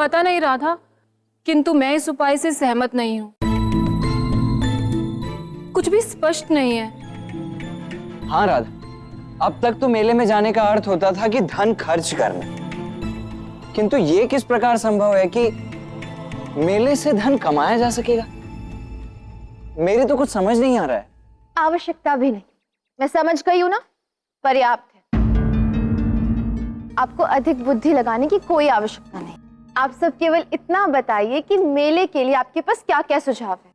पता नहीं राधा, किंतु मैं इस उपाय से सहमत नहीं हूँ। कुछ भी स्पष्ट नहीं है। हाँ राधा, अब तक तो मेले में जाने का अर्थ होता था कि धन खर्च करना, किंतु ये किस प्रकार संभव है कि मेले से धन कमाया जा सकेगा? मेरी तो कुछ समझ नहीं आ रहा है। आवश्यकता भी नहीं, मैं समझ गई हूं ना, पर्याप्त है। आपको अधिक बुद्धि लगाने की कोई आवश्यकता नहीं। आप सब केवल इतना बताइए कि मेले के लिए आपके पास क्या क्या सुझाव है।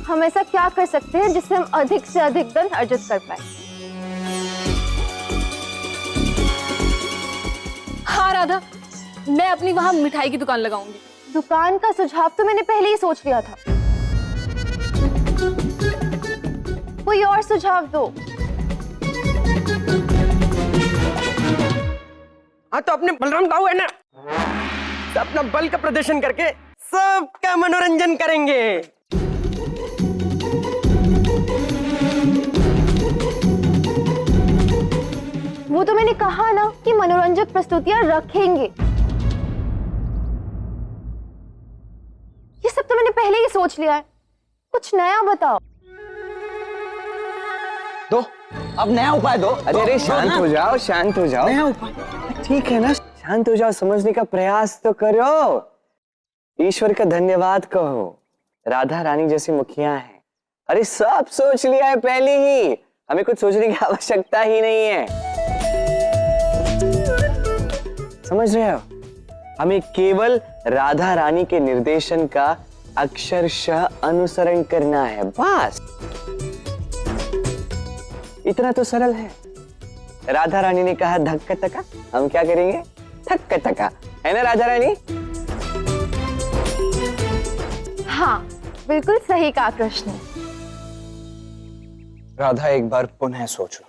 हम ऐसा क्या कर सकते हैं जिससे हम अधिक से अधिक धन अर्जित कर पाए। हाँ राधा, मैं अपनी वहां मिठाई की दुकान लगाऊंगी। दुकान का सुझाव तो मैंने पहले ही सोच लिया था। कोई और सुझाव दो। हाँ तो अपने बलराम बाबू है ना, तो अपना बल का प्रदर्शन करके सबका मनोरंजन करेंगे। वो तो मैंने कहा ना कि मनोरंजक प्रस्तुतियां रखेंगे। ये सब तो मैंने पहले ही सोच लिया है, कुछ नया बताओ। दो, अब नया उपाय दो। अरे शांत हो जाओ, शांत हो जाओ। नया उपाय ठीक है ना, शांत हो जाओ, समझने का प्रयास तो करो। ईश्वर का धन्यवाद कहो, राधा रानी जैसी मुखिया है। अरे सब सोच लिया है पहले ही, हमें कुछ सोचने की आवश्यकता ही नहीं है। समझ रहे हो? हमें केवल राधा रानी के निर्देशन का अक्षरशः अनुसरण करना है, बस। इतना तो सरल है। राधा रानी ने कहा धक्का तका, हम क्या करेंगे? धक्का तका, है ना राधा रानी? हाँ, बिल्कुल सही कहा कृष्ण। राधा, एक बार पुनः सोचो,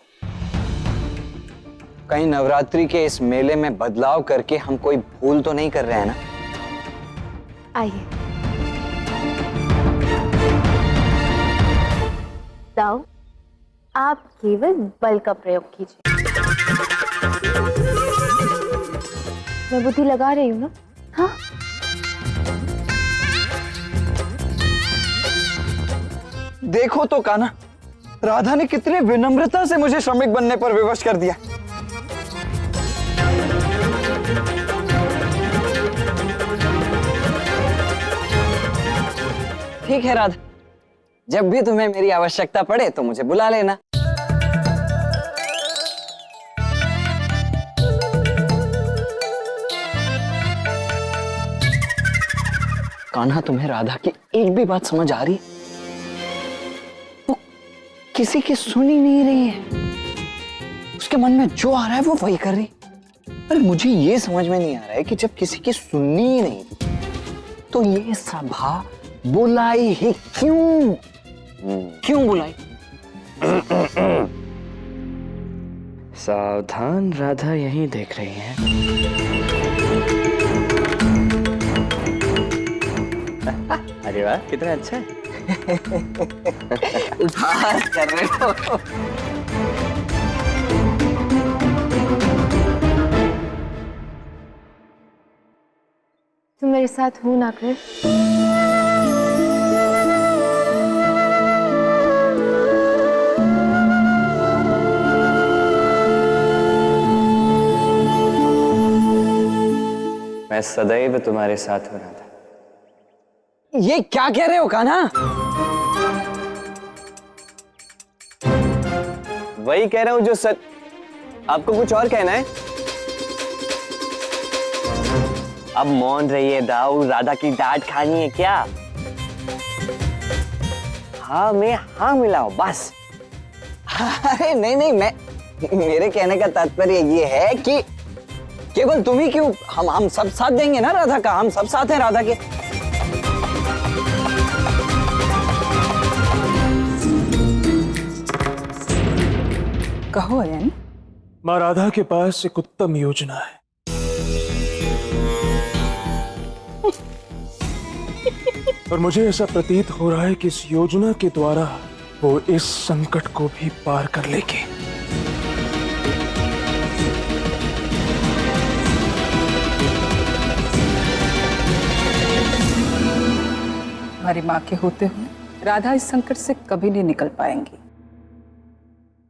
कहीं नवरात्रि के इस मेले में बदलाव करके हम कोई भूल तो नहीं कर रहे हैं ना? आइए, दाऊ, आप केवल बल का प्रयोग कीजिए। मैं बुद्धि लगा रही हूँ ना? हाँ, देखो तो कान्हा, राधा ने कितनी विनम्रता से मुझे श्रमिक बनने पर विवश कर दिया। ठीक है राधा, जब भी तुम्हें मेरी आवश्यकता पड़े तो मुझे बुला लेना। कान्हा, तुम्हें राधा की एक भी बात समझ आ रही? वो किसी की सुन ही नहीं रही है, उसके मन में जो आ रहा है वो वही कर रही। अरे मुझे ये समझ में नहीं आ रहा है कि जब किसी की सुननी ही नहीं तो ये सभा बुलाई ही क्यों? क्यों बुलाई? सावधान, राधा यहीं देख रही है। अरे वाह, कितना अच्छा है। उपहास कर रहे हो। तुम मेरे साथ हो ना कृष्ण? मैं सदैव तुम्हारे साथ हो, राधा। ये क्या कह रहे हो कान्हा? वही कह रहा हूं जो सच। आपको कुछ और कहना है? अब मौन रहिए दाऊ, राधा की डांट खानी है क्या? हाँ में हाँ मिलाओ बस। अरे नहीं नहीं, मेरे कहने का तात्पर्य ये है कि केवल तुम ही क्यों, हम सब साथ देंगे ना राधा का, हम सब साथ हैं राधा के। कहो अयन। माँ राधा के पास एक उत्तम योजना है। और मुझे ऐसा प्रतीत हो रहा है कि इस योजना के द्वारा वो इस संकट को भी पार कर लेगी। तुम्हारी माँ के होते हुए राधा इस संकट से कभी नहीं निकल पाएंगी।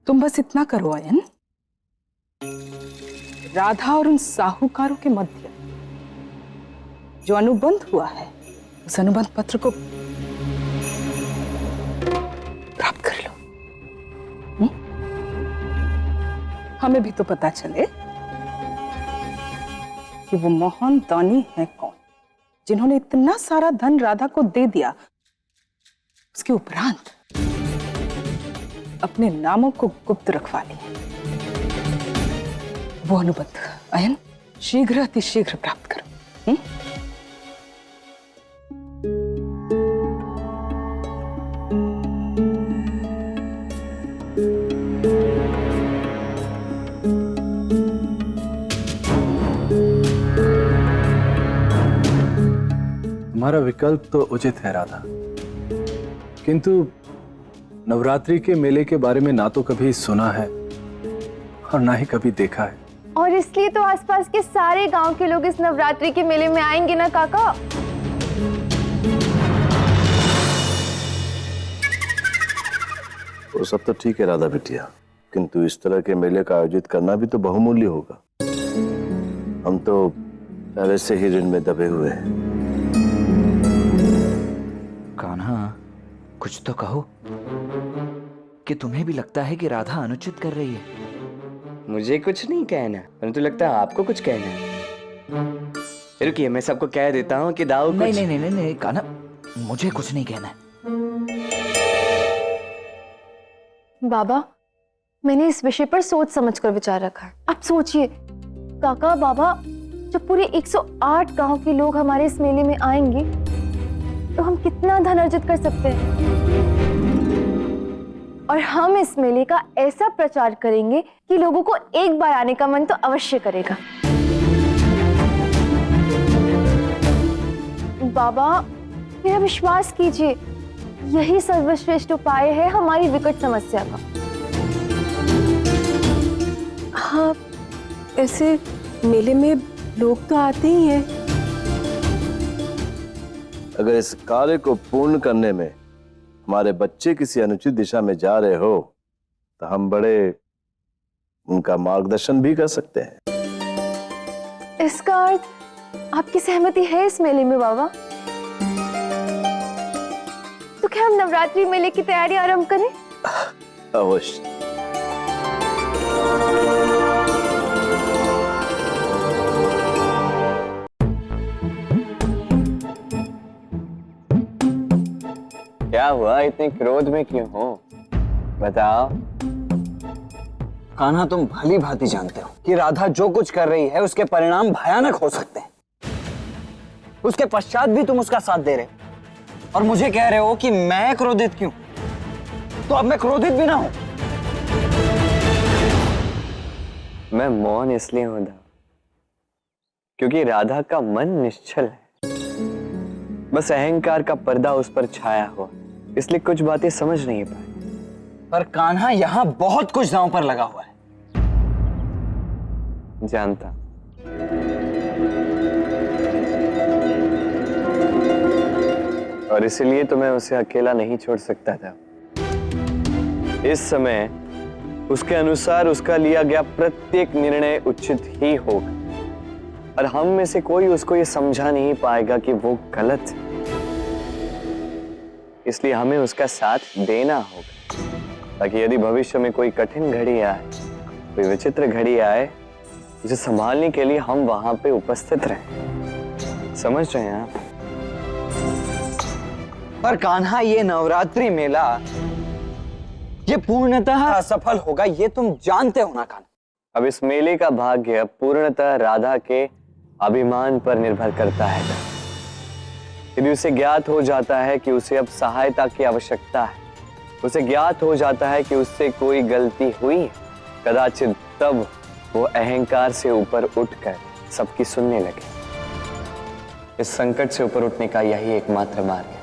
तुम बस इतना करो अयन, राधा और उन साहूकारों के मध्य जो अनुबंध हुआ है उस अनुबंध पत्र को प्राप्त कर लो। हमें भी तो पता चले कि वो मोहन दानी है कौन, जिन्होंने इतना सारा धन राधा को दे दिया, उसके उपरांत अपने नामों को गुप्त रखवा लिया। वो अनुबंध अयन शीघ्र अतिशीघ्र प्राप्त करो। तुम्हारा विकल्प तो उचित है राधा, किंतु नवरात्रि के मेले के बारे में ना तो कभी सुना है और ना ही कभी देखा है। और इसलिए तो आसपास के सारे गांव के लोग इस नवरात्रि के मेले में आएंगे ना काका। वो सब तो ठीक है राधा बिटिया, किंतु इस तरह के मेले का आयोजित करना भी तो बहुमूल्य होगा। हम तो पहले से ही ऋण में दबे हुए हैं। कान्हा, कुछ तो कहो कि तुम्हें भी लगता है कि राधा अनुचित कर रही है। मुझे कुछ नहीं कहना, परंतु लगता है आपको कुछ कहना है। रुकिए, मैं सबको कह देता हूँ कि दाऊ नहीं नहीं नहीं नहीं कान्हा, मुझे कुछ नहीं कहना है। बाबा, मैंने इस विषय पर सोच समझ कर विचार रखा है। आप सोचिए काका बाबा, जब पूरे 108 गांव के लोग हमारे इस मेले में आएंगे तो हम कितना धन अर्जित कर सकते हैं। और हम इस मेले का ऐसा प्रचार करेंगे कि लोगों को एक बार आने का मन तो अवश्य करेगा। बाबा, मेरा विश्वास कीजिए, यही सर्वश्रेष्ठ उपाय है हमारी विकट समस्या का। हाँ, ऐसे मेले में लोग तो आते ही हैं। अगर इस कार्य को पूर्ण करने में हमारे बच्चे किसी अनुचित दिशा में जा रहे हो तो हम बड़े उनका मार्गदर्शन भी कर सकते हैं। इसका अर्थ आपकी सहमति है इस मेले में बाबा? तो क्या हम नवरात्रि मेले की तैयारी आरंभ करें? अवश्य। क्या हुआ, इतने क्रोध में क्यों हो? बताओ। कान्हा, तुम भली भांति जानते हो कि राधा जो कुछ कर रही है उसके परिणाम भयानक हो सकते हैं। उसके पश्चात भी तुम उसका साथ दे रहे हो और मुझे कह रहे हो कि मैं क्रोधित क्यों? तो अब मैं क्रोधित भी ना हूं। मैं मौन इसलिए हूं क्योंकि राधा का मन निश्चल है। बस अहंकार का पर्दा उस पर छाया हुआ, इसलिए कुछ बातें समझ नहीं पाए। पर कान्हा, यहां बहुत कुछ दांव पर लगा हुआ है। जानता, और इसलिए तो मैं उसे अकेला नहीं छोड़ सकता था। इस समय उसके अनुसार उसका लिया गया प्रत्येक निर्णय उचित ही होगा, और हम में से कोई उसको ये समझा नहीं पाएगा कि वो गलत है। इसलिए हमें उसका साथ देना होगा, ताकि यदि भविष्य में कोई कठिन घड़ी आए, कोई विचित्र घड़ी आए, उसे संभालने के लिए हम वहां पे उपस्थित रहें। समझ रहे हैं आप? पर कान्हा, ये नवरात्रि मेला ये पूर्णतः असफल होगा, ये तुम जानते हो ना कान्हा। अब इस मेले का भाग्य पूर्णतः राधा के अभिमान पर निर्भर करता है। यदि उसे ज्ञात हो जाता है कि उसे अब सहायता की आवश्यकता है, उसे ज्ञात हो जाता है कि उससे कोई गलती हुई है, कदाचित तब वो अहंकार से ऊपर उठकर सबकी सुनने लगे। इस संकट से ऊपर उठने का यही एकमात्र मार्ग है।